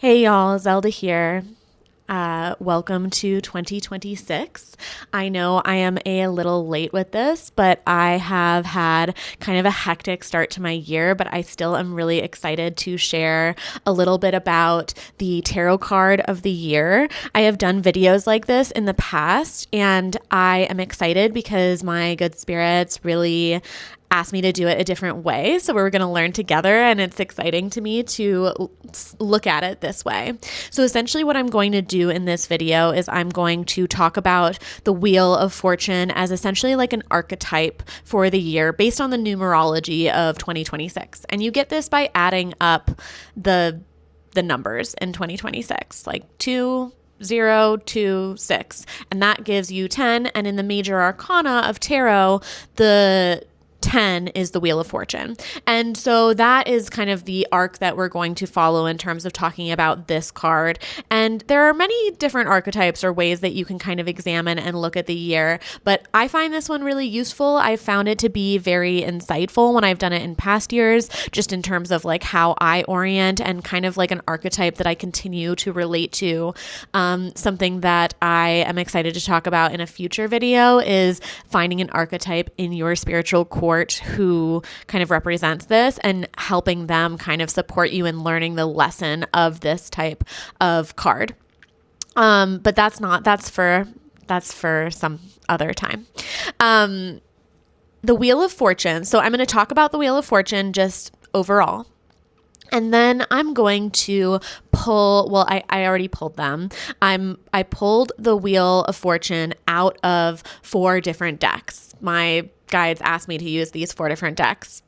Hey y'all, Zelda here. Welcome to 2026. I know I am a little late with this, but I have had kind of a hectic start to my year, but I still am really excited to share a little bit about the tarot card of the year. I have done videos like this in the past, and I am excited because my good spirits really asked me to do it a different way. So we're going to learn together, and it's exciting to me to look at it this way. So essentially what I'm going to do in this video is I'm going to talk about the Wheel of Fortune as essentially like an archetype for the year based on the numerology of 2026. And you get this by adding up the numbers in 2026, like 2, 0, 2, 6. And that gives you 10. And in the Major Arcana of tarot, the 10 is the Wheel of Fortune. And so that is kind of the arc that we're going to follow in terms of talking about this card. And there are many different archetypes or ways that you can kind of examine and look at the year, but I find this one really useful. I found it to be very insightful when I've done it in past years, just in terms of like how I orient and kind of like an archetype that I continue to relate to. Something that I am excited to talk about in a future video is finding an archetype in your spiritual core who kind of represents this and helping them kind of support you in learning the lesson of this type of card. But that's for some other time. The Wheel of Fortune. So I'm going to talk about the Wheel of Fortune just overall. And then I'm going to pull, I already pulled them. I pulled the Wheel of Fortune out of 4 different decks. My guides asked me to use these 4 different decks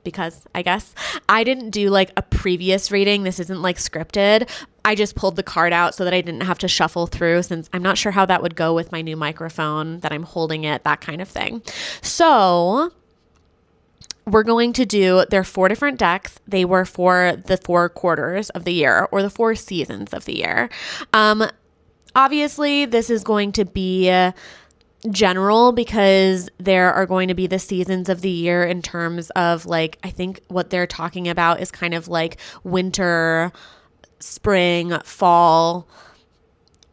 because I guess I didn't do like a previous reading. This isn't like scripted. I just pulled the card out so that I didn't have to shuffle through, since I'm not sure how that would go with my new microphone that I'm holding it, that kind of thing. So we're going to do, there are 4 different decks. They were for the 4 quarters of the year or the 4 seasons of the year. Obviously, this is going to be general because there are going to be the seasons of the year in terms of like, I think what they're talking about is kind of like winter, spring, fall,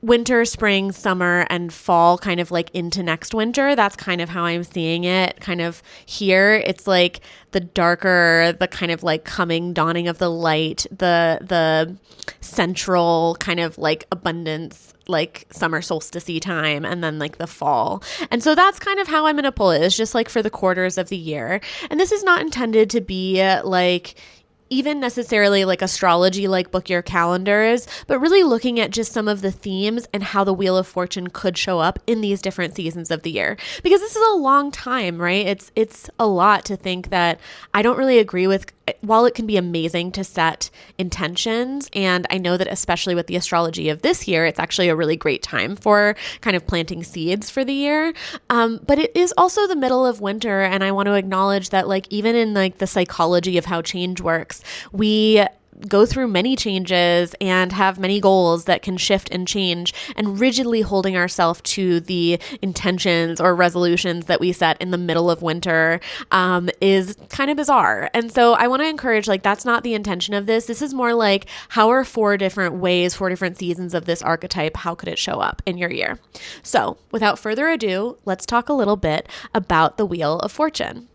winter, spring, summer, and fall, kind of like into next winter. That's kind of how I'm seeing it kind of here. It's like the darker, the kind of like coming, dawning of the light, the central kind of like abundance, like summer solstice time, and then like the fall. And so that's kind of how I'm going to pull it. It's just like for the quarters of the year. And this is not intended to be like even necessarily like astrology, like book your calendars, but really looking at just some of the themes and how the Wheel of Fortune could show up in these different seasons of the year. Because this is a long time, right? It's a lot to think that I don't really agree with. While it can be amazing to set intentions, and I know that especially with the astrology of this year, it's actually a really great time for kind of planting seeds for the year. But it is also the middle of winter, and I want to acknowledge that like even in like the psychology of how change works, we go through many changes and have many goals that can shift and change, and rigidly holding ourselves to the intentions or resolutions that we set in the middle of winter is kind of bizarre. And so I want to encourage, like, that's not the intention of this. This is more like, how are 4 different ways, 4 different seasons of this archetype, how could it show up in your year? So without further ado, let's talk a little bit about the Wheel of Fortune.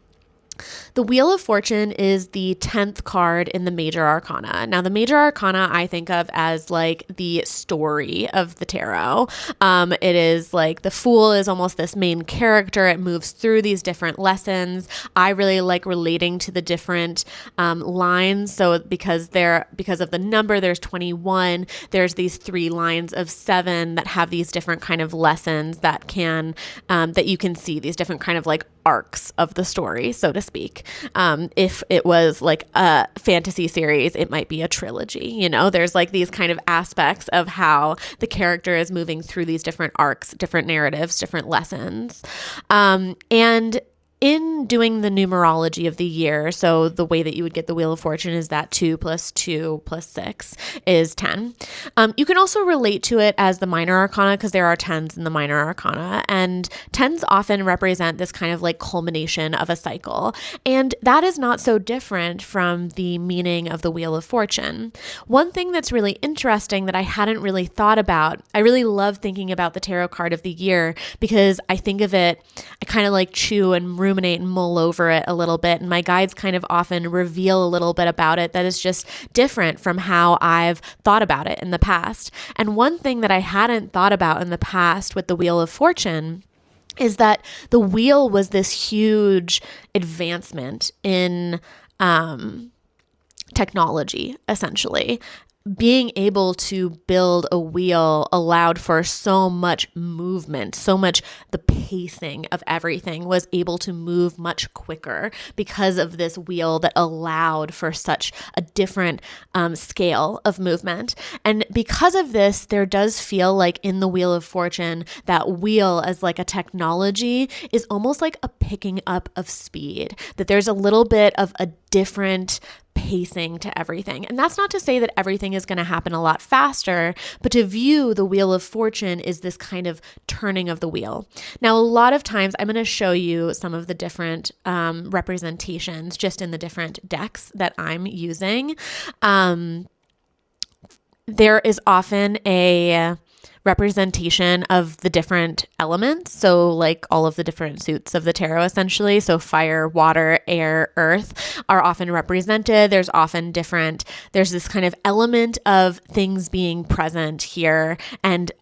The Wheel of Fortune is the 10th card in the Major Arcana. Now, the Major Arcana I think of as like the story of the tarot. It is like the Fool is almost this main character. It moves through these different lessons. I really like relating to the different lines. So because of the number, there's 21. There's these 3 lines of 7 that have these different kind of lessons that can that you can see, these different kind of like arcs of the story, so to speak. If it was like a fantasy series, it might be a trilogy. You know, there's like these kind of aspects of how the character is moving through these different arcs, different narratives, different lessons. And in doing the numerology of the year, so the way that you would get the Wheel of Fortune is that 2 + 2 + 6 is 10. You can also relate to it as the Minor Arcana because there are 10s in the Minor Arcana, and 10s often represent this kind of like culmination of a cycle. And that is not so different from the meaning of the Wheel of Fortune. One thing that's really interesting that I hadn't really thought about, I really love thinking about the tarot card of the year because I think of it, I kind of like chew and ruminate and mull over it a little bit. And my guides kind of often reveal a little bit about it that is just different from how I've thought about it in the past. And one thing that I hadn't thought about in the past with the Wheel of Fortune is that the wheel was this huge advancement in technology, essentially. Being able to build a wheel allowed for so much movement, so much the pacing of everything was able to move much quicker because of this wheel that allowed for such a different scale of movement. And because of this, there does feel like in the Wheel of Fortune, that wheel as like a technology is almost like a picking up of speed, that there's a little bit of a different pacing to everything. And that's not to say that everything is going to happen a lot faster, but to view the Wheel of Fortune is this kind of turning of the wheel. Now, a lot of times I'm going to show you some of the different representations just in the different decks that I'm using. There is often a representation of the different elements. So like all of the different suits of the tarot, essentially. So fire, water, air, earth are often represented. There's this kind of element of things being present here. And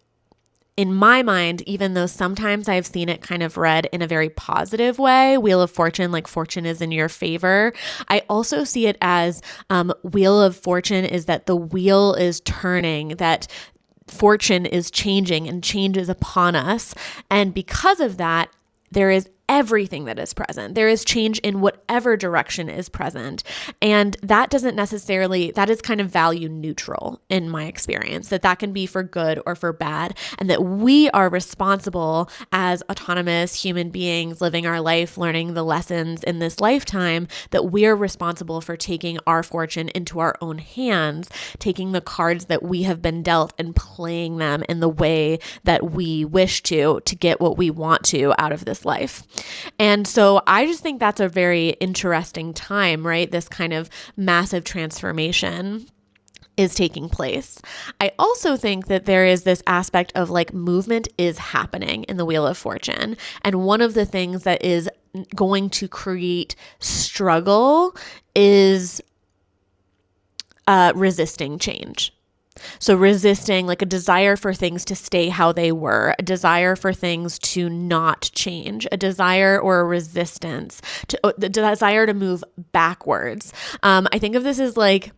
in my mind, even though sometimes I've seen it kind of read in a very positive way, Wheel of Fortune, like fortune is in your favor, I also see it as Wheel of Fortune is that the wheel is turning, that fortune is changing and change is upon us. And because of that, there is everything that is present. There is change in whatever direction is present. And that is kind of value neutral in my experience, that can be for good or for bad. And that we are responsible as autonomous human beings living our life, learning the lessons in this lifetime, that we're responsible for taking our fortune into our own hands, taking the cards that we have been dealt and playing them in the way that we wish to get what we want to out of this life. And so I just think that's a very interesting time, right? This kind of massive transformation is taking place. I also think that there is this aspect of like movement is happening in the Wheel of Fortune. And one of the things that is going to create struggle is resisting change. So resisting, like a desire for things to stay how they were, a desire for things to not change, a desire or a resistance, the desire to move backwards. I think of this as like,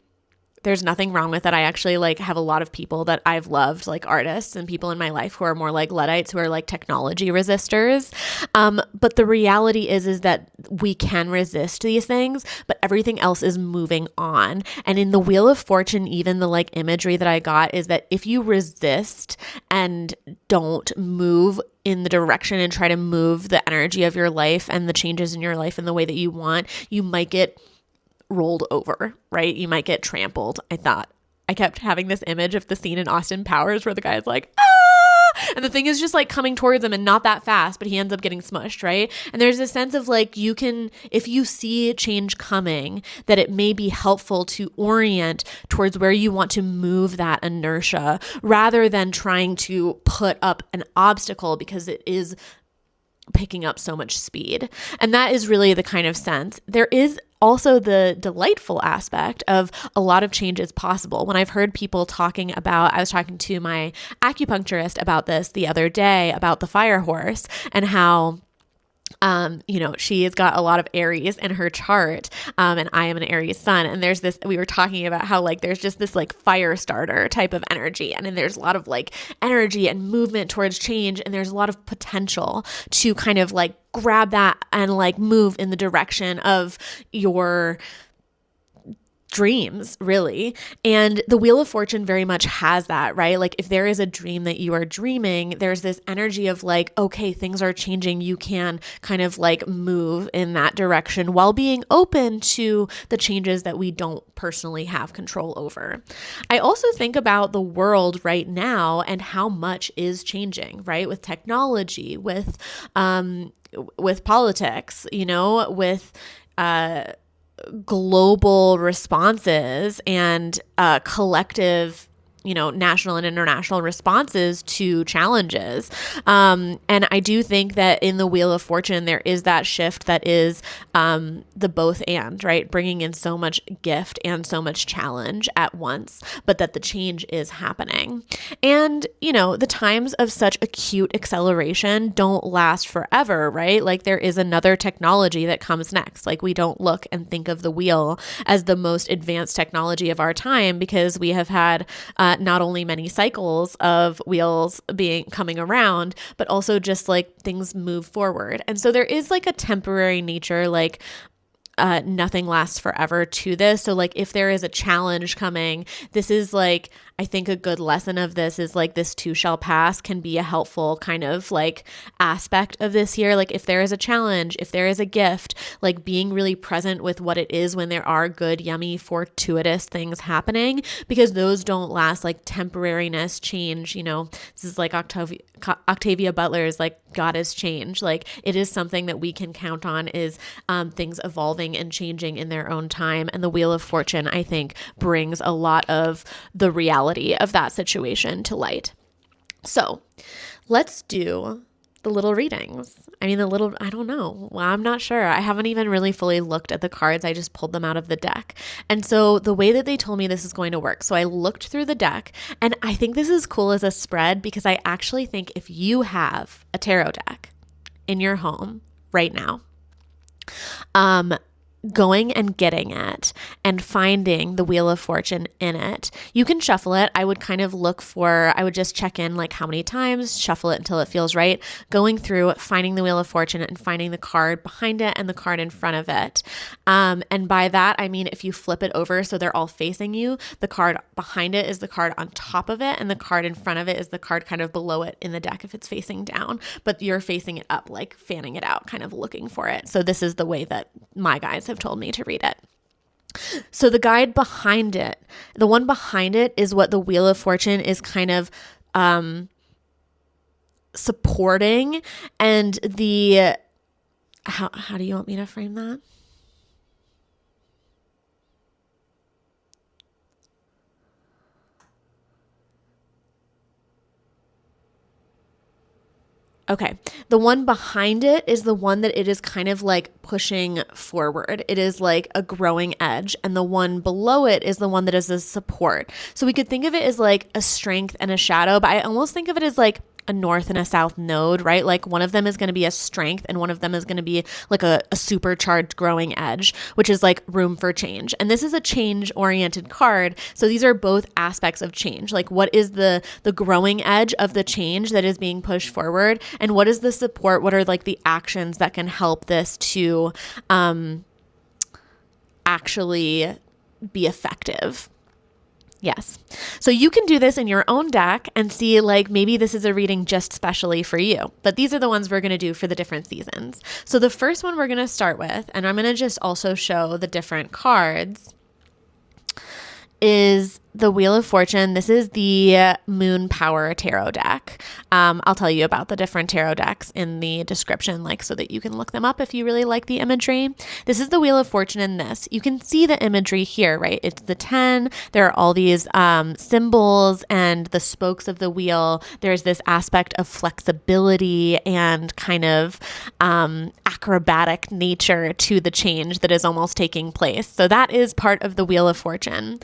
there's nothing wrong with it. I actually like have a lot of people that I've loved, like artists and people in my life who are more like Luddites, who are like technology resistors. But the reality is that we can resist these things, but everything else is moving on. And in the Wheel of Fortune, even the like imagery that I got is that if you resist and don't move in the direction and try to move the energy of your life and the changes in your life in the way that you want, you might get rolled over, right? You might get trampled. I kept having this image of the scene in Austin Powers where the guy's like, ah! And the thing is just like coming towards him and not that fast, but he ends up getting smushed, right? And there's a sense of like, you can, if you see change coming, that it may be helpful to orient towards where you want to move that inertia rather than trying to put up an obstacle because it is picking up so much speed. And that is really the kind of sense. There is also the delightful aspect of a lot of change is possible. When I've heard people talking about, I was talking to my acupuncturist about this the other day, about the fire horse and how she has got a lot of Aries in her chart, and I am an Aries sun. And there's this, we were talking about how like, there's just this like fire starter type of energy. And then there's a lot of like energy and movement towards change. And there's a lot of potential to kind of like grab that and like move in the direction of your dreams, really. And the Wheel of Fortune very much has that, right? Like if there is a dream that you are dreaming, there's this energy of like, okay, things are changing. You can kind of like move in that direction while being open to the changes that we don't personally have control over. I also think about the world right now and how much is changing, right? With technology, with politics, with global responses and collective, national and international responses to challenges. And I do think that in the Wheel of Fortune, there is that shift that is the both and, right? Bringing in so much gift and so much challenge at once, but that the change is happening. And, the times of such acute acceleration don't last forever, right? Like there is another technology that comes next. Like we don't look and think of the wheel as the most advanced technology of our time because we have had not only many cycles of wheels coming around, but also just like things move forward. And so there is like a temporary nature, like nothing lasts forever to this. So like if there is a challenge coming, this is like, I think a good lesson of this is like this too shall pass can be a helpful kind of like aspect of this year. Like if there is a challenge, if there is a gift, like being really present with what it is when there are good, yummy, fortuitous things happening, because those don't last. Like temporariness, change, this is like Octavia Butler's like God is change. Like it is something that we can count on is things evolving and changing in their own time. And the Wheel of Fortune, I think, brings a lot of the reality of that situation to light. So let's do the little readings. I don't know. Well, I'm not sure. I haven't even really fully looked at the cards. I just pulled them out of the deck. And so the way that they told me this is going to work, so I looked through the deck, and I think this is cool as a spread because I actually think if you have a tarot deck in your home right now, going and getting it and finding the Wheel of Fortune in it. You can shuffle it. I would just check in like how many times, shuffle it until it feels right, going through, finding the Wheel of Fortune and finding the card behind it and the card in front of it. And by that, I mean, if you flip it over so they're all facing you, the card behind it is the card on top of it and the card in front of it is the card kind of below it in the deck if it's facing down, but you're facing it up, like fanning it out, kind of looking for it. So this is the way that my guides have told me to read it. So the guide behind it, the one behind it is what the Wheel of Fortune is kind of supporting, and the how do you want me to frame that? Okay. The one behind it is the one that it is kind of like pushing forward. It is like a growing edge. And the one below it is the one that is a support. So we could think of it as like a strength and a shadow, but I almost think of it as like a north and a south node, right? Like one of them is going to be a strength and one of them is going to be like a supercharged growing edge, which is like room for change. And this is a change oriented card. So these are both aspects of change. Like what is the growing edge of the change that is being pushed forward? And what is the support? What are like the actions that can help this to actually be effective? Yes. So you can do this in your own deck and see like maybe this is a reading just specially for you. But these are the ones we're going to do for the different seasons. So the first one we're going to start with, and I'm going to just also show the different cards, is the Wheel of Fortune. This is the Moon Power Tarot deck. I'll tell you about the different tarot decks in the description, like so that you can look them up if you really like the imagery. This is the Wheel of Fortune in this. You can see the imagery here, right? It's the 10. There are all these symbols and the spokes of the wheel. There's this aspect of flexibility and kind of acrobatic nature to the change that is almost taking place. So that is part of the Wheel of Fortune.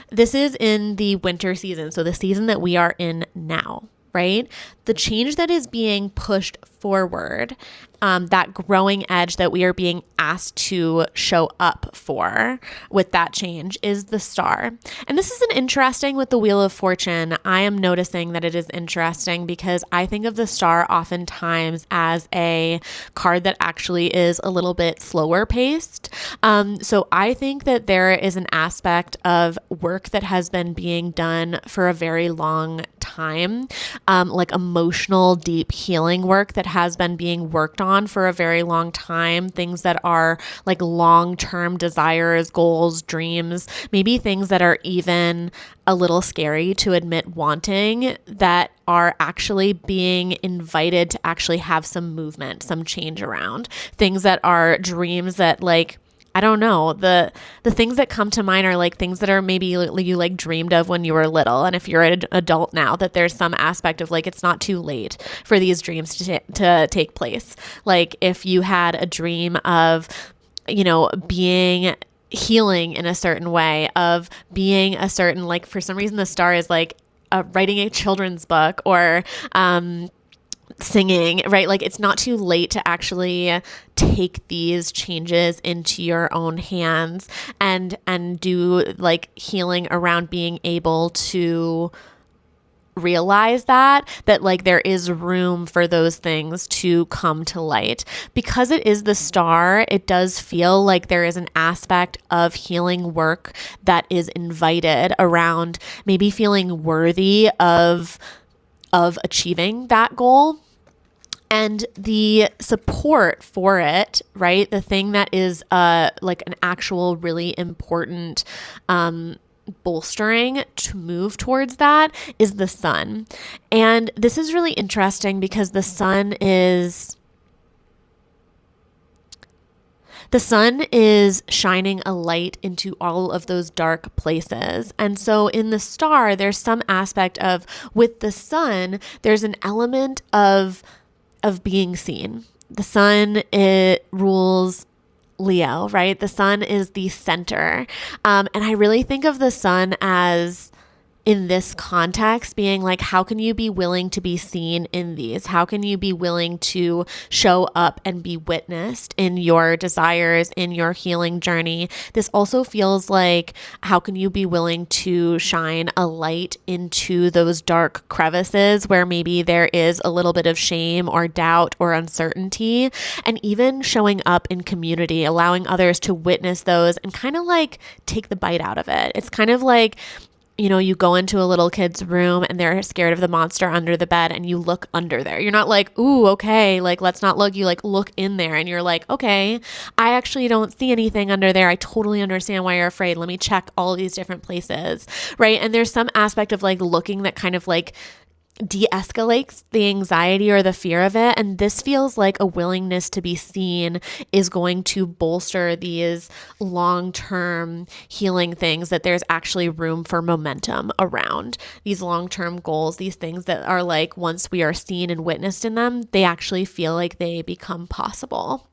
This is in the winter season, so the season that we are in now, right? The change that is being pushed forward, that growing edge that we are being asked to show up for with that change is the star. And this is an interesting with the Wheel of Fortune. I am noticing that it is interesting because I think of the star oftentimes as a card that actually is a little bit slower paced. So I think that there is an aspect of work that has been being done for a very long time, like emotional, deep healing work that has been being worked on for a very long time, things that are like long-term desires, goals, dreams, maybe things that are even a little scary to admit wanting, that are actually being invited to actually have some movement, some change around. Things that are dreams that like, I don't know, the things that come to mind are like things that are maybe you like dreamed of when you were little. And if you're an adult now, that there's some aspect of like, it's not too late for these dreams to take place. Like if you had a dream of, being healing in a certain way, of being a certain, like for some reason the star is like writing a children's book or, singing, right? Like it's not too late to actually take these changes into your own hands and do like healing around being able to realize that like there is room for those things to come to light. Because it is the star, it does feel like there is an aspect of healing work that is invited around maybe feeling worthy of achieving that goal. And the support for it, right? The thing that is like an actual really important bolstering to move towards that is the sun. And this is really interesting because the sun is shining a light into all of those dark places. And so in the star, there's some aspect of, with the sun, there's an element of being seen. The sun, it rules Leo, right? The sun is the center. And I really think of the sun as, in this context, being like, how can you be willing to be seen in these? How can you be willing to show up and be witnessed in your desires, in your healing journey? This also feels like, how can you be willing to shine a light into those dark crevices where maybe there is a little bit of shame or doubt or uncertainty, and even showing up in community, allowing others to witness those and kind of like take the bite out of it. It's kind of like, you go into a little kid's room and they're scared of the monster under the bed and you look under there. You're not like, ooh, okay, like, let's not look. You like look in there and you're like, okay, I actually don't see anything under there. I totally understand why you're afraid. Let me check all these different places, right? And there's some aspect of like looking that kind of like de-escalates the anxiety or the fear of it. And this feels like a willingness to be seen is going to bolster these long-term healing things, that there's actually room for momentum around these long-term goals, these things that are like, once we are seen and witnessed in them, they actually feel like they become possible.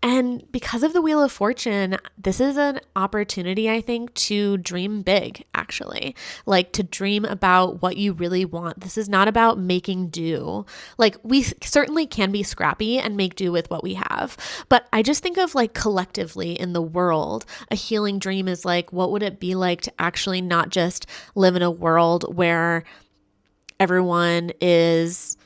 And because of the Wheel of Fortune, this is an opportunity, I think, to dream big, actually, like to dream about what you really want. This is not about making do. Like, we certainly can be scrappy and make do with what we have. But I just think of like collectively in the world, a healing dream is like, what would it be like to actually not just live in a world where everyone is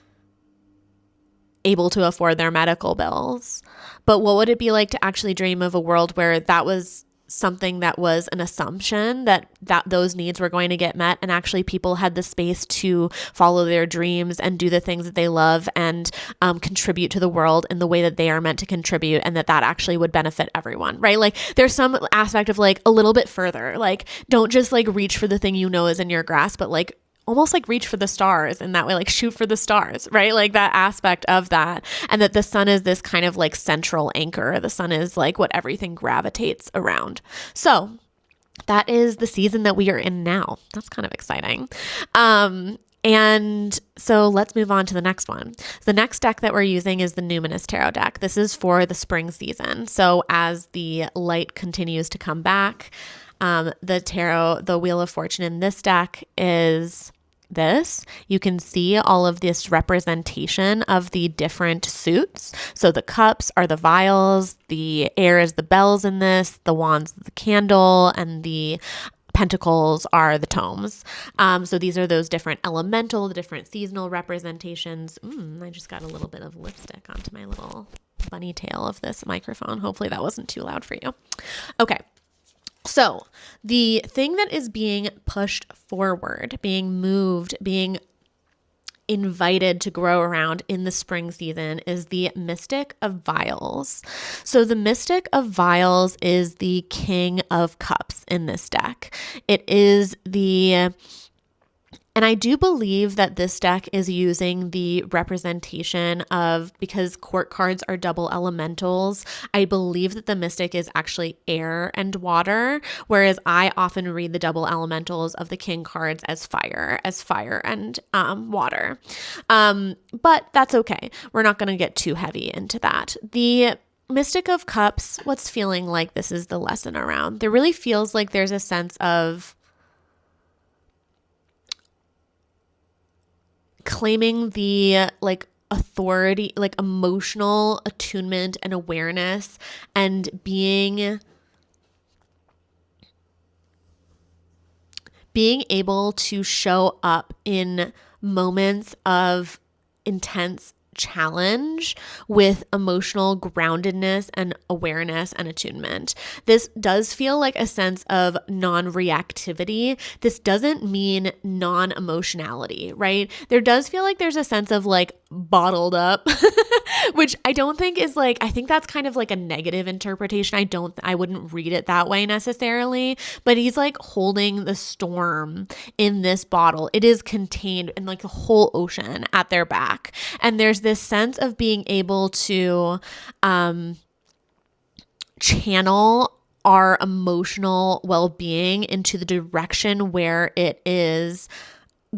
able to afford their medical bills, but what would it be like to actually dream of a world where that was something that was an assumption that those needs were going to get met, and actually people had the space to follow their dreams and do the things that they love and contribute to the world in the way that they are meant to contribute, and that actually would benefit everyone, right? Like there's some aspect of like a little bit further, like don't just like reach for the thing is in your grasp, but like almost like reach for the stars in that way, like shoot for the stars, right? Like that aspect of that. And that the sun is this kind of like central anchor. The sun is like what everything gravitates around. So that is the season that we are in now. That's kind of exciting. And so let's move on to the next one. The next deck that we're using is the Numinous Tarot deck. This is for the spring season. So as the light continues to come back, the Wheel of Fortune in this deck is this, you can see all of this representation of the different suits. So the cups are the vials, the air is the bells in this, the wands the candle, and the pentacles are the tomes. So these are those different elemental, the different seasonal representations. I just got a little bit of lipstick onto my little bunny tail of this microphone. Hopefully that wasn't too loud for you. Okay. So the thing that is being pushed forward, being moved, being invited to grow around in the spring season is the Mystic of Vials. So the Mystic of Vials is the King of Cups in this deck. It is and I do believe that this deck is using the representation of, because court cards are double elementals, I believe that the Mystic is actually air and water, whereas I often read the double elementals of the king cards as fire and water. But that's okay. We're not going to get too heavy into that. The Mystic of Cups, what's feeling like this is the lesson around? There really feels like there's a sense of claiming the authority, emotional attunement and awareness, and being able to show up in moments of intense challenge with emotional groundedness and awareness and attunement. This does feel like a sense of non-reactivity. This doesn't mean non-emotionality, right? There does feel like there's a sense of bottled up, which I don't think is I think that's kind of a negative interpretation. I wouldn't read it that way necessarily, but he's holding the storm in this bottle. It is contained in the whole ocean at their back. And there's this sense of being able to channel our emotional well-being into the direction where it is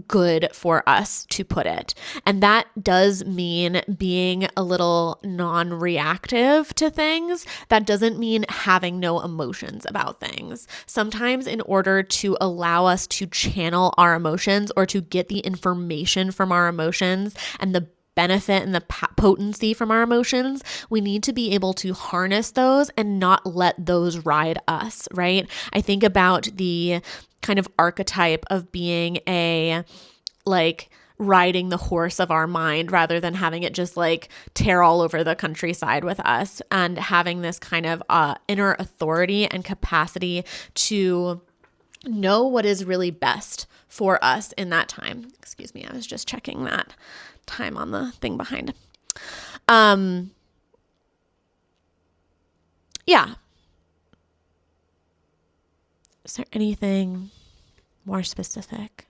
good for us to put it. And that does mean being a little non-reactive to things. That doesn't mean having no emotions about things. Sometimes in order to allow us to channel our emotions or to get the information from our emotions and the benefit and the potency from our emotions, we need to be able to harness those and not let those ride us, right? I think about the kind of archetype of being riding the horse of our mind rather than having it just tear all over the countryside with us, and having this kind of inner authority and capacity to know what is really best for us in that time. Excuse me, I was just checking that time on the thing behind. Yeah. Is there anything more specific?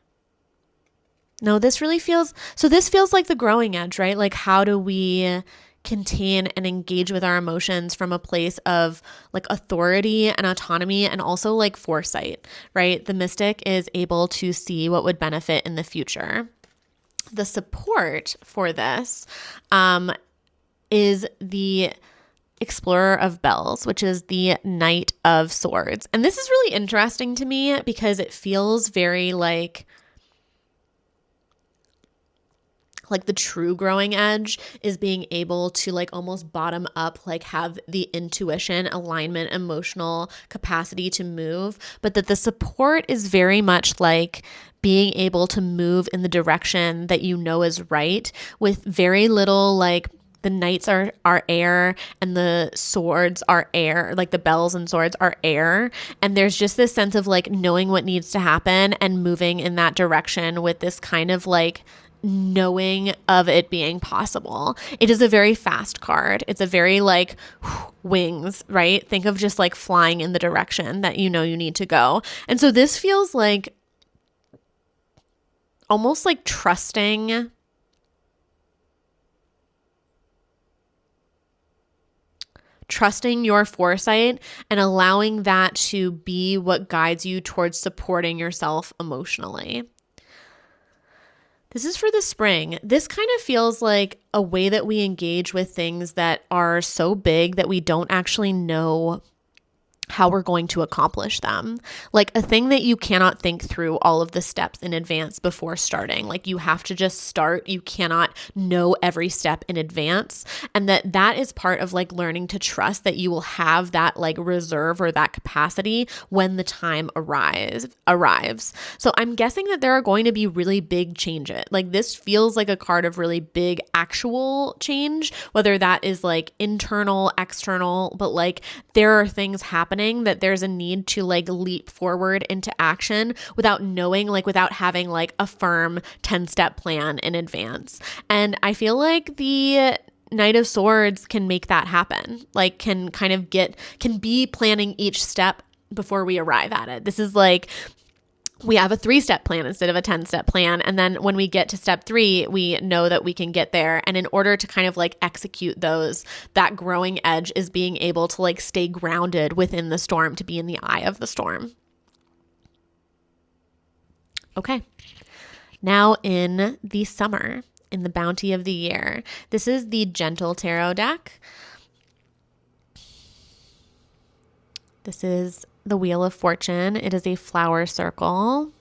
No, this really feels, so this feels like the growing edge, right? How do we contain and engage with our emotions from a place of authority and autonomy, and also foresight, right? The Mystic is able to see what would benefit in the future. The support for this is the Explorer of Bells, which is the Knight of Swords. And this is really interesting to me because it feels very like the true growing edge is being able to almost bottom up, have the intuition, alignment, emotional capacity to move, but that the support is very much being able to move in the direction that you know is right, with very little the knights are air and the swords are air, the bells and swords are air. And there's just this sense of knowing what needs to happen and moving in that direction with this kind of knowing of it being possible. It is a very fast card. It's a very wings, right? Think of just flying in the direction that you need to go. And so this feels almost trusting your foresight and allowing that to be what guides you towards supporting yourself emotionally. This is for the spring. This kind of feels like a way that we engage with things that are so big that we don't actually know how we're going to accomplish them. Like a thing that you cannot think through all of the steps in advance before starting. Like you have to just start. You cannot know every step in advance. And that is part of like learning to trust that you will have that like reserve or that capacity when the time arrives. So I'm guessing that there are going to be really big changes. Like this feels like a card of really big actual change, whether that is like internal, external, but like there are things happening that there's a need to like leap forward into action without knowing, like without having like a firm 10-step plan in advance. And I feel like the Knight of Swords can make that happen, like can be planning each step before we arrive at it. This is like, we have a 3-step plan instead of a 10-step plan. And then when we get to step 3, we know that we can get there. And in order to kind of like execute those, that growing edge is being able to like stay grounded within the storm, to be in the eye of the storm. Okay. Now in the summer, in the bounty of the year, this is the Gentle Tarot deck. This is the Wheel of Fortune. It is a flower circle.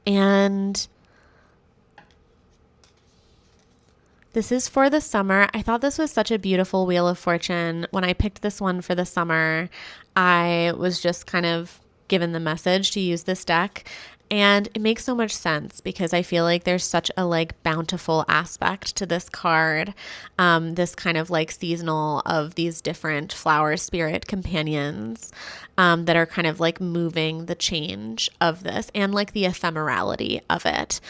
And this is for the summer. I thought this was such a beautiful Wheel of Fortune. When I picked this one for the summer, I was just kind of given the message to use this deck. And it makes so much sense because I feel like there's such a like bountiful aspect to this card, this kind of like seasonal of these different flower spirit companions that are kind of like moving the change of this and like the ephemerality of it.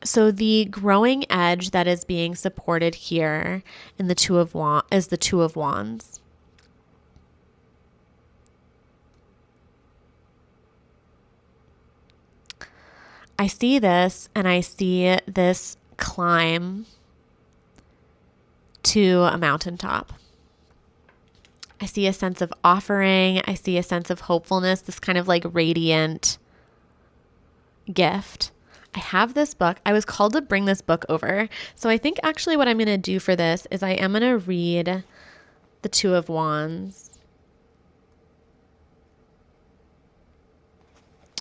So the growing edge that is being supported here in the Two of Wands is the Two of Wands. I see this and I see this climb to a mountaintop. I see a sense of offering. I see a sense of hopefulness, this kind of like radiant gift. I have this book. I was called to bring this book over. So I think actually what I'm going to do for this is I am going to read the Two of Wands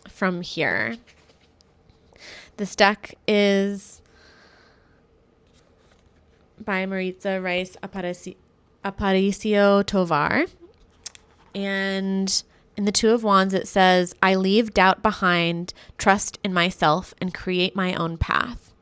from here. This deck is by Maritza Rice Aparicio Tovar. And in the Two of Wands, it says, I leave doubt behind, trust in myself, and create my own path.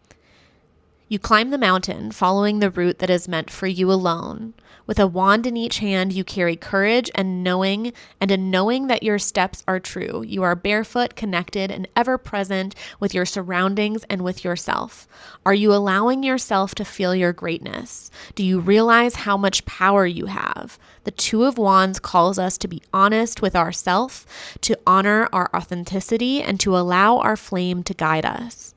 You climb the mountain, following the route that is meant for you alone. With a wand in each hand, you carry courage and a knowing that your steps are true. You are barefoot, connected, and ever present with your surroundings and with yourself. Are you allowing yourself to feel your greatness? Do you realize how much power you have? The Two of Wands calls us to be honest with ourselves, to honor our authenticity, and to allow our flame to guide us.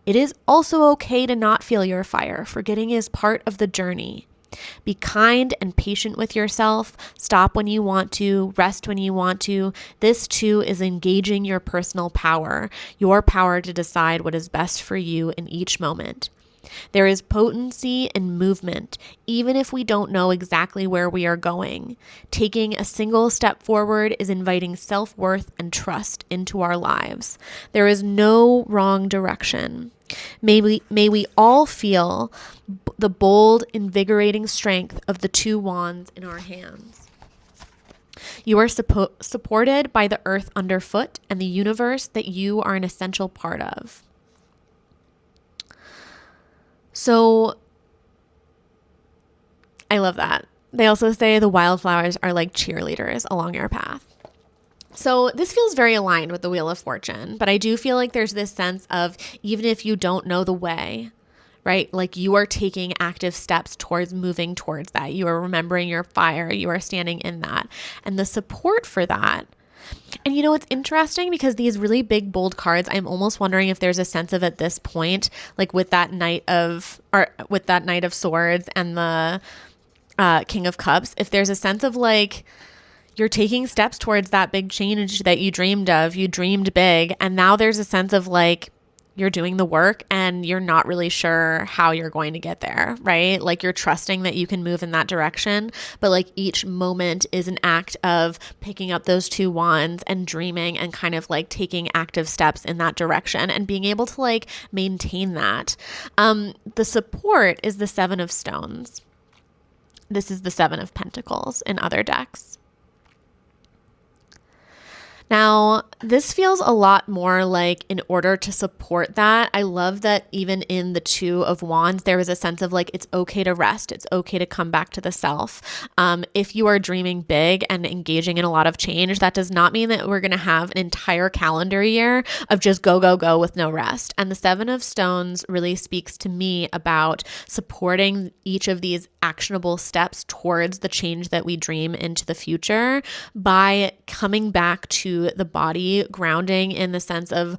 It is also okay to not feel your fire. Forgetting is part of the journey. Be kind and patient with yourself. Stop when you want to, rest when you want to. This too is engaging your personal power, your power to decide what is best for you in each moment. There is potency in movement, even if we don't know exactly where we are going. Taking a single step forward is inviting self-worth and trust into our lives. There is no wrong direction. May we all feel the bold, invigorating strength of the two wands in our hands. You are supported by the earth underfoot and the universe that you are an essential part of. So I love that. They also say the wildflowers are like cheerleaders along your path. So this feels very aligned with the Wheel of Fortune, but I do feel like there's this sense of even if you don't know the way, right? Like you are taking active steps towards moving towards that. You are remembering your fire. You are standing in that. And the support for that. And you know, it's interesting because these really big, bold cards, I'm almost wondering if there's a sense of at this point, like with that Knight of Swords and the King of Cups, if there's a sense of like, you're taking steps towards that big change that you dreamed of. You dreamed big. And now there's a sense of like, you're doing the work and you're not really sure how you're going to get there, right? Like you're trusting that you can move in that direction, but like each moment is an act of picking up those two wands and dreaming and kind of like taking active steps in that direction and being able to like maintain that. The support is the Seven of Stones. This is the Seven of Pentacles in other decks. Now, this feels a lot more like in order to support that. I love that even in the Two of Wands, there is a sense of like, it's okay to rest. It's okay to come back to the self. If you are dreaming big and engaging in a lot of change, that does not mean that we're going to have an entire calendar year of just go, go, go with no rest. And the Seven of Stones really speaks to me about supporting each of these actionable steps towards the change that we dream into the future by coming back to the body, grounding in the sense of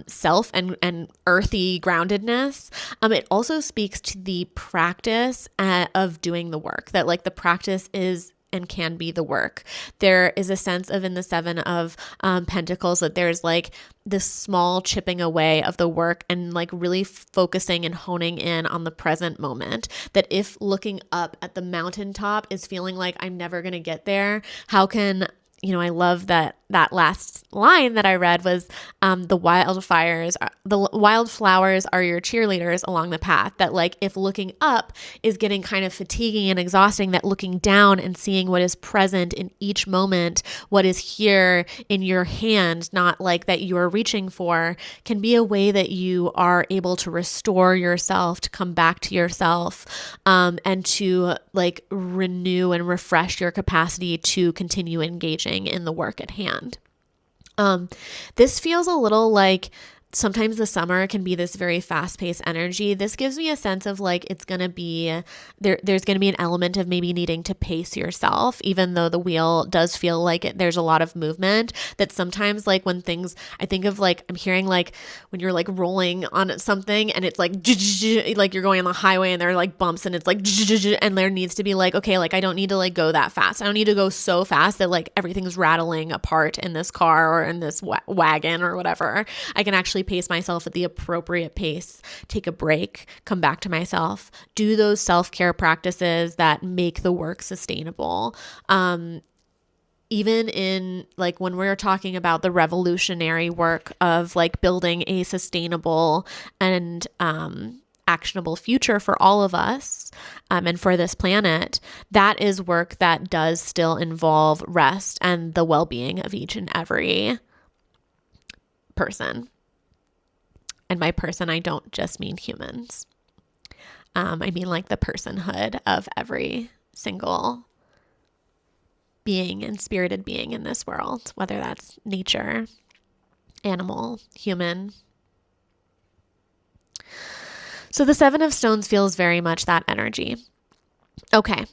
self and earthy groundedness. It also speaks to the practice of doing the work, that like the practice is and can be the work. There is a sense of in the Seven of Pentacles that there's like this small chipping away of the work and like really focusing and honing in on the present moment. That if looking up at the mountaintop is feeling like I'm never going to get there, how can I love that last line that I read was the wildflowers are your cheerleaders along the path. That like if looking up is getting kind of fatiguing and exhausting, that looking down and seeing what is present in each moment, what is here in your hand, not like that you are reaching for, can be a way that you are able to restore yourself, to come back to yourself, and to like renew and refresh your capacity to continue engaging in the work at hand. This feels a little like sometimes the summer can be this very fast-paced energy. This gives me a sense of like it's going to be there's going to be an element of maybe needing to pace yourself, even though the wheel does feel like there's a lot of movement. That sometimes like when things, I think of like, I'm hearing like when you're like rolling on something and it's like you're going on the highway and there are like bumps and it's like and there needs to be like, okay, like I don't need to like go that fast. I don't need to go so fast that like everything's rattling apart in this car or in this wagon or whatever. I can actually pace myself at the appropriate pace, take a break, come back to myself, do those self-care practices that make the work sustainable. Even in like when we're talking about the revolutionary work of like building a sustainable and actionable future for all of us and for this planet, that is work that does still involve rest and the well-being of each and every person. And by person, I don't just mean humans. I mean like the personhood of every single being and spirited being in this world, whether that's nature, animal, human. So the Seven of Stones feels very much that energy. Okay.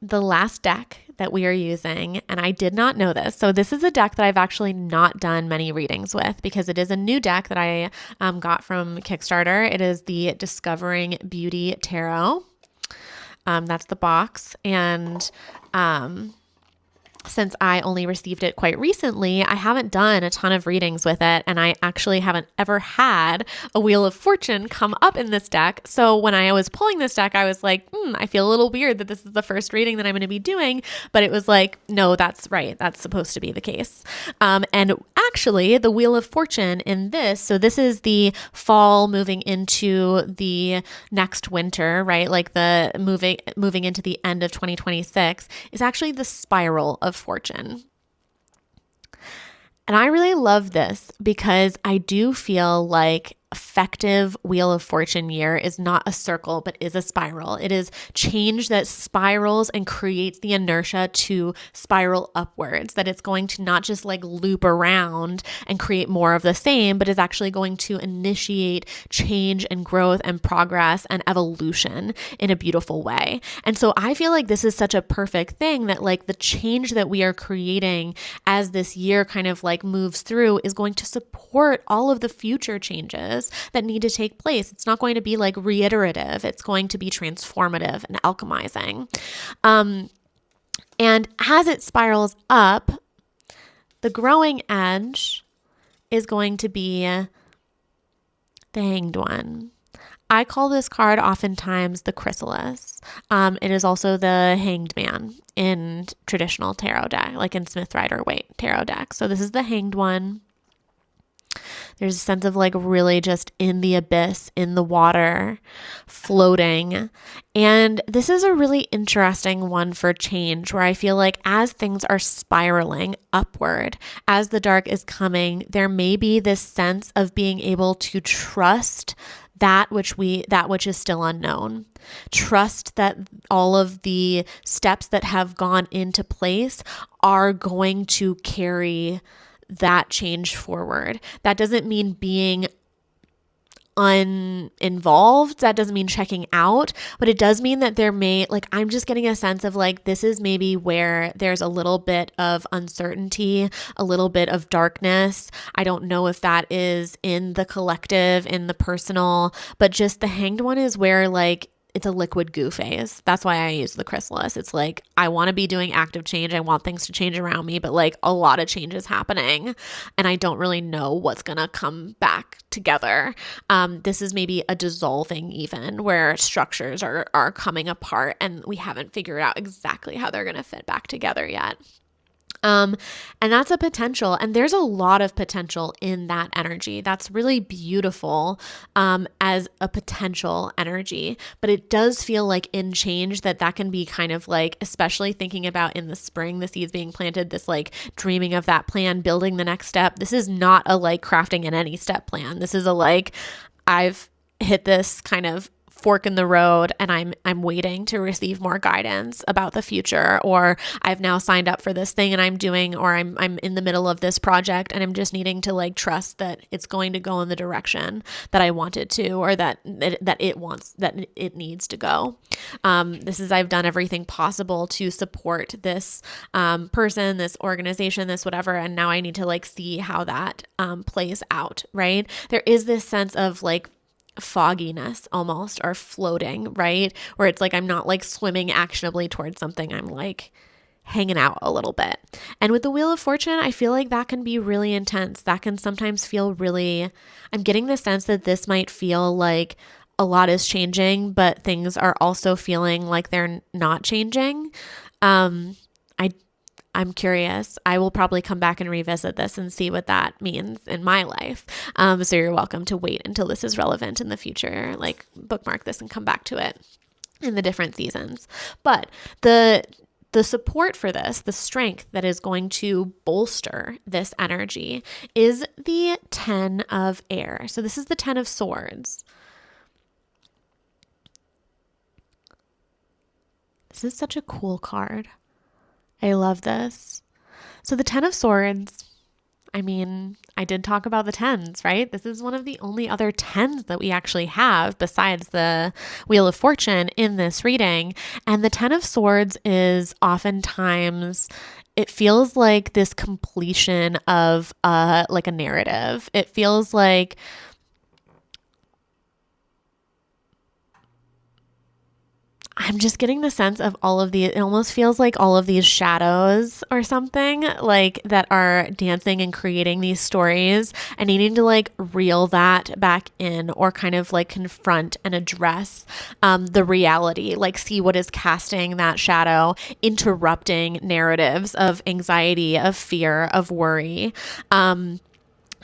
The last deck that we are using, and I did not know this. So this is a deck that I've actually not done many readings with because it is a new deck that I got from Kickstarter. It is the Discovering Beauty Tarot. That's the box. And since I only received it quite recently, I haven't done a ton of readings with it, and I actually haven't ever had a Wheel of Fortune come up in this deck. So when I was pulling this deck, I was like, I feel a little weird that this is the first reading that I'm going to be doing, but it was like, no, that's right. That's supposed to be the case. And actually, the Wheel of Fortune in this, so this is the fall moving into the next winter, right? Like the moving into the end of 2026 is actually the spiral of fortune. And I really love this because I do feel like effective Wheel of Fortune year is not a circle, but is a spiral. It is change that spirals and creates the inertia to spiral upwards, that it's going to not just like loop around and create more of the same, but is actually going to initiate change and growth and progress and evolution in a beautiful way. And so I feel like this is such a perfect thing that like the change that we are creating as this year kind of like moves through is going to support all of the future changes that need to take place. It's not going to be like reiterative. It's going to be transformative and alchemizing. And as it spirals up, the growing edge is going to be the Hanged One. I call this card oftentimes the chrysalis. It is also the Hanged Man in traditional tarot deck, like in Smith Rider-Waite tarot deck. So this is the Hanged One. There's a sense of like really just in the abyss, in the water, floating. And this is a really interesting one for change, where I feel like as things are spiraling upward, as the dark is coming, there may be this sense of being able to trust that which is still unknown. Trust that all of the steps that have gone into place are going to carry that change forward. That doesn't mean being uninvolved. That doesn't mean checking out, but it does mean that there may, like, I'm just getting a sense of like, this is maybe where there's a little bit of uncertainty, a little bit of darkness. I don't know if that is in the collective, in the personal, but just the Hanged One is where like, it's a liquid goo phase. That's why I use the chrysalis. It's like, I want to be doing active change. I want things to change around me, but like a lot of change is happening and I don't really know what's going to come back together. This is maybe a dissolving even, where structures are coming apart and we haven't figured out exactly how they're going to fit back together yet. And that's a potential. And there's a lot of potential in that energy. That's really beautiful, as a potential energy, but it does feel like in change that can be kind of like, especially thinking about in the spring, the seeds being planted, this like dreaming of that plan, building the next step. This is not a like crafting an any step plan. This is a like, I've hit this kind of fork in the road and I'm waiting to receive more guidance about the future, or I've now signed up for this thing and I'm doing, or I'm in the middle of this project and I'm just needing to like trust that it's going to go in the direction that I want it to, or that it needs to go. This is, I've done everything possible to support this person, this organization, this whatever, and now I need to like see how that plays out, right? There is this sense of like fogginess almost, or floating, right? Where it's like, I'm not like swimming actionably towards something. I'm like hanging out a little bit. And with the Wheel of Fortune, I feel like that can be really intense. That can sometimes feel really, I'm getting the sense that this might feel like a lot is changing, but things are also feeling like they're not changing. I'm curious. I will probably come back and revisit this and see what that means in my life. So you're welcome to wait until this is relevant in the future, like bookmark this and come back to it in the different seasons. But the support for this, the strength that is going to bolster this energy, is the 10 of Air. So this is the 10 of Swords. This is such a cool card. I love this. So the 10 of Swords, I mean, I did talk about the 10s, right? This is one of the only other 10s that we actually have besides the Wheel of Fortune in this reading. And the 10 of Swords is oftentimes, it feels like this completion of like a narrative. It feels like I'm just getting the sense of all of it almost feels like all of these shadows or something like that are dancing and creating these stories and needing to like reel that back in, or kind of like confront and address the reality, like see what is casting that shadow, interrupting narratives of anxiety, of fear, of worry.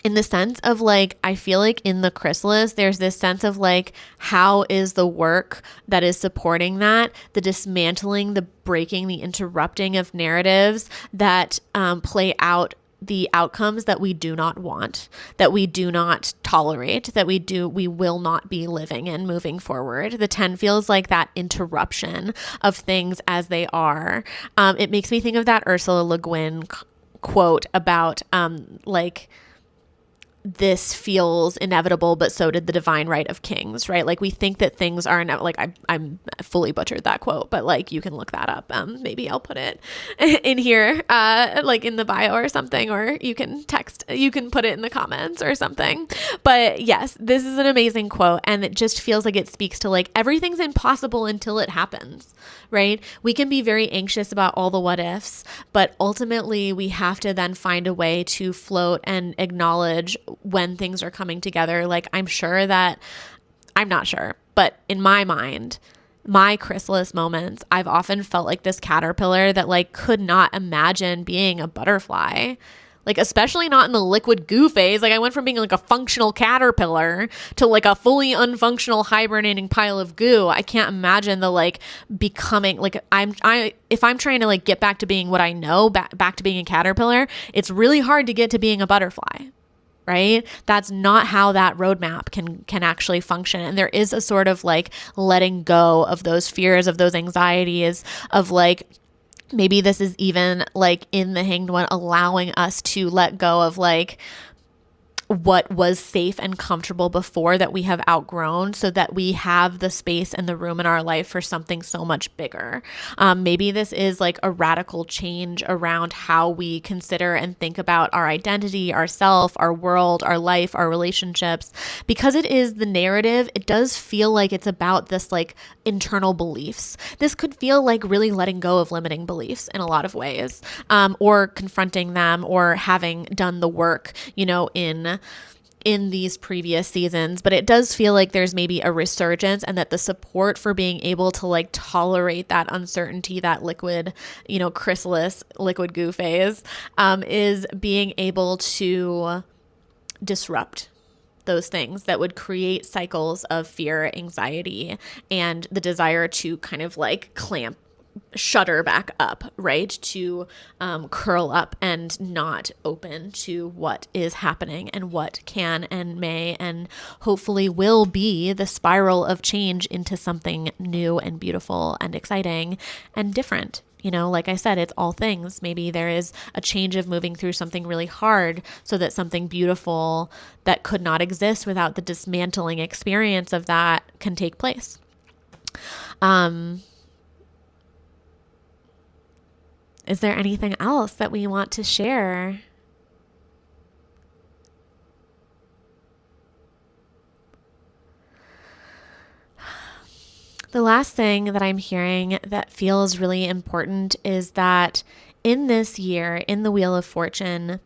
In the sense of like, I feel like in the chrysalis, there's this sense of like, how is the work that is supporting that, the dismantling, the breaking, the interrupting of narratives that play out the outcomes that we do not want, that we do not tolerate, that we will not be living in moving forward. The 10 feels like that interruption of things as they are. It makes me think of that Ursula Le Guin quote about like, this feels inevitable, but so did the divine right of kings, right? Like we think that things are like I'm fully butchered that quote, but like you can look that up. Maybe I'll put it in here, like in the bio or something, or you can put it in the comments or something. But yes, this is an amazing quote, and it just feels like it speaks to like everything's impossible until it happens, right? We can be very anxious about all the what ifs, but ultimately we have to then find a way to float and acknowledge when things are coming together. Like I'm not sure, but in my mind, my chrysalis moments, I've often felt like this caterpillar that like could not imagine being a butterfly. Like, especially not in the liquid goo phase. Like I went from being like a functional caterpillar to like a fully unfunctional hibernating pile of goo. I can't imagine the like becoming like if I'm trying to like get back to being what I know, back to being a caterpillar, it's really hard to get to being a butterfly. Right? That's not how that roadmap can actually function. And there is a sort of like letting go of those fears, of those anxieties, of like, maybe this is even like in the Hanged One, allowing us to let go of like what was safe and comfortable before that we have outgrown, so that we have the space and the room in our life for something so much bigger. Maybe this is like a radical change around how we consider and think about our identity, ourself, our world, our life, our relationships. Because it is the narrative, it does feel like it's about this like internal beliefs. This could feel like really letting go of limiting beliefs in a lot of ways, or confronting them, or having done the work, in these previous seasons. But it does feel like there's maybe a resurgence, and that the support for being able to like tolerate that uncertainty, that liquid, chrysalis, liquid goo phase, is being able to disrupt those things that would create cycles of fear, anxiety, and the desire to kind of like shutter back up, right? To curl up and not open to what is happening and what can and may and hopefully will be the spiral of change into something new and beautiful and exciting and different. Like I said, it's all things. Maybe there is a change of moving through something really hard so that something beautiful that could not exist without the dismantling experience of that can take place. Is there anything else that we want to share? The last thing that I'm hearing that feels really important is that in this year, in the Wheel of Fortune,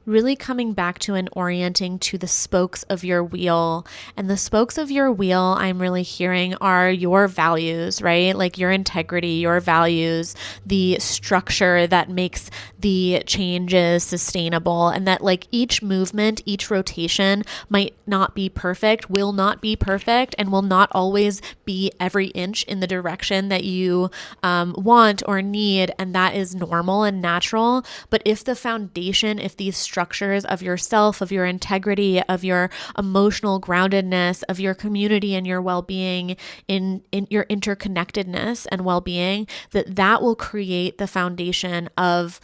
really coming back to and orienting to the spokes of your wheel. And the spokes of your wheel, I'm really hearing, are your values, right? Like your integrity, your values, the structure that makes the changes sustainable. And that like each movement, each rotation might not be perfect, will not be perfect, and will not always be every inch in the direction that you want or need. And that is normal and natural. But if the foundation, if these structures of yourself, of your integrity, of your emotional groundedness, of your community and your well-being, in your interconnectedness and well-being, that will create the foundation of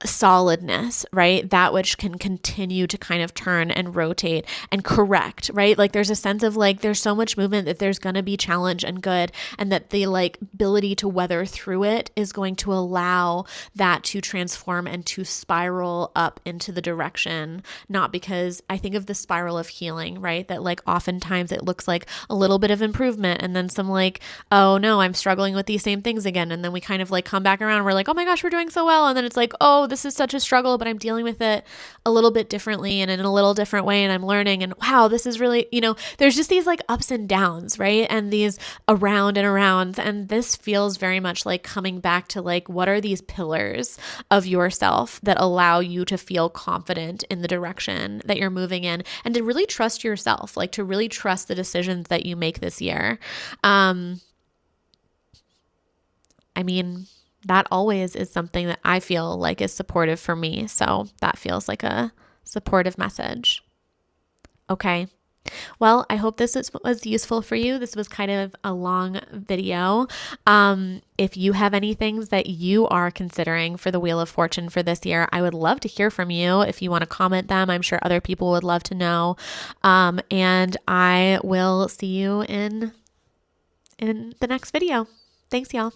solidness, right? That which can continue to kind of turn and rotate and correct, right? Like there's a sense of like, there's so much movement that there's going to be challenge and good, and that the like ability to weather through it is going to allow that to transform and to spiral up into the direction. Not because I think of the spiral of healing, right? That like oftentimes it looks like a little bit of improvement and then some like, oh no, I'm struggling with these same things again. And then we kind of like come back around and we're like, oh my gosh, we're doing so well. And then it's like, oh, this is such a struggle, but I'm dealing with it a little bit differently and in a little different way. And I'm learning, and wow, this is really, there's just these like ups and downs, right? And these around and arounds. And this feels very much like coming back to like, what are these pillars of yourself that allow you to feel confident in the direction that you're moving in, and to really trust yourself, like to really trust the decisions that you make this year. That always is something that I feel like is supportive for me. So that feels like a supportive message. Okay. Well, I hope this was useful for you. This was kind of a long video. If you have any things that you are considering for the Wheel of Fortune for this year, I would love to hear from you. If you want to comment them, I'm sure other people would love to know. And I will see you in the next video. Thanks, y'all.